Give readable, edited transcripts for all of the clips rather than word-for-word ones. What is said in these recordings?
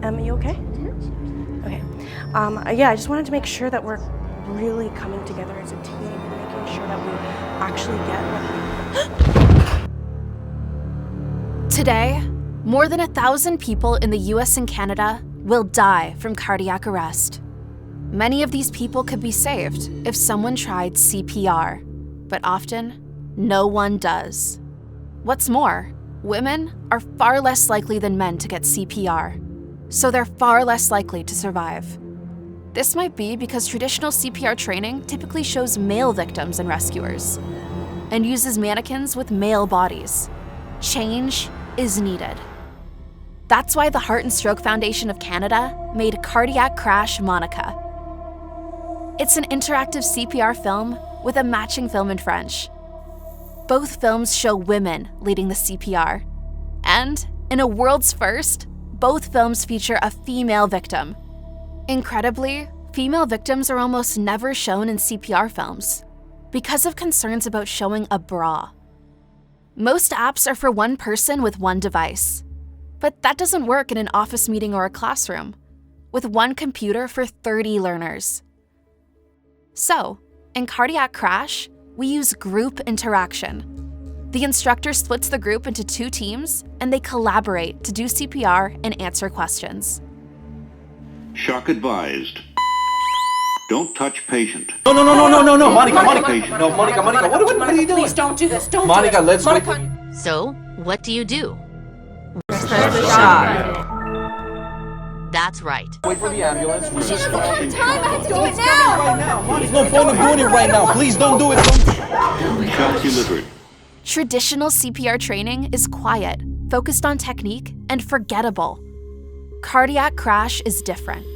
Em, you okay? Okay. Yeah, I just wanted to make sure that we're really coming together as a team and making sure that we actually get what Today, more than 1,000 people in the US and Canada will die from cardiac arrest. Many of these people could be saved if someone tried CPR, but often, no one does. What's more, women are far less likely than men to get CPR, so they're far less likely to survive. This might be because traditional CPR training typically shows male victims and rescuers, and uses mannequins with male bodies. Change is needed. That's why the Heart and Stroke Foundation of Canada made CardiacCrash Monica. It's an interactive CPR film with a matching film in French. Both films show women leading the CPR. And, in a world's first, both films feature a female victim. Incredibly, female victims are almost never shown in CPR films because of concerns about showing a bra. Most apps are for one person with one device. But that doesn't work in an office meeting or a classroom, with one computer for 30 learners. So, in CardiacCrash, we use group interaction. The instructor splits the group into 2 teams, and they collaborate to do CPR and answer questions. Shock advised. Don't touch patient. No, Monica. Patient. No, Monica, what are you doing? Please don't do this. Don't Monica, do it. let's wait. So, what do you do? That's right. Wait for the ambulance. I have to do it now. There's no point in doing it right now. Please don't do it. Shock delivered. Traditional CPR training is quiet, focused on technique, and forgettable. CardiacCrash is different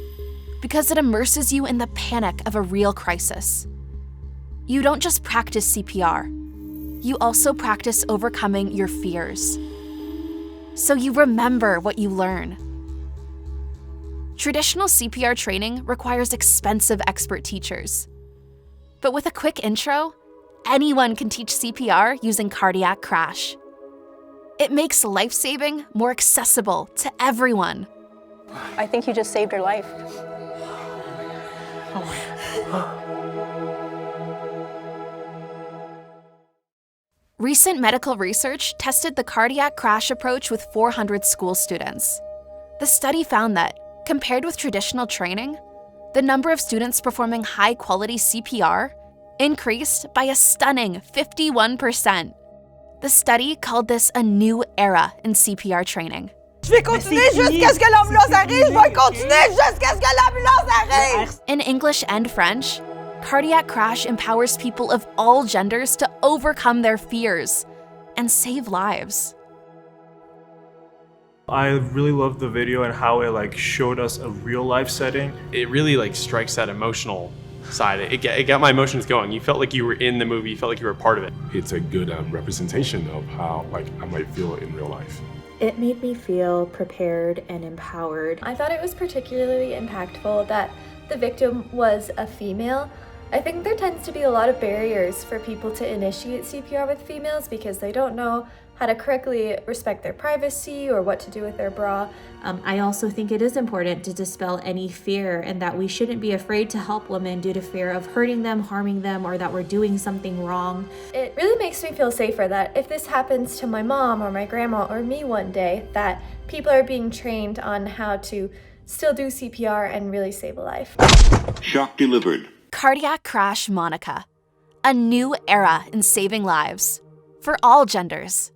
because it immerses you in the panic of a real crisis. You don't just practice CPR, you also practice overcoming your fears. So you remember what you learn. Traditional CPR training requires expensive expert teachers. But with a quick intro, anyone can teach CPR using CardiacCrash. It makes life-saving more accessible to everyone. I think you just saved her life. Recent medical research tested the CardiacCrash approach with 400 school students. The study found that, compared with traditional training, the number of students performing high-quality CPR increased by a stunning 51%. The study called this a new era in CPR training. Je vais continuer jusqu'à ce que l'ambulance arrive. Je vais continuer jusqu'à ce que l'ambulance arrive. In English and French, CardiacCrash empowers people of all genders to overcome their fears and save lives. I really loved the video and how it showed us a real life setting. It really strikes that emotional side. It got my emotions going. You felt like you were in the movie. You felt like you were a part of it. It's a good representation of how I might feel in real life. It made me feel prepared and empowered. I thought it was particularly impactful that the victim was a female. I think there tends to be a lot of barriers for people to initiate CPR with females because they don't know how to correctly respect their privacy or what to do with their bra. I also think it is important to dispel any fear and that we shouldn't be afraid to help women due to fear of hurting them, harming them, or that we're doing something wrong. It really makes me feel safer that if this happens to my mom or my grandma or me one day, that people are being trained on how to still do CPR and really save a life. Shock delivered. CardiacCrash Monica, a new era in saving lives for all genders.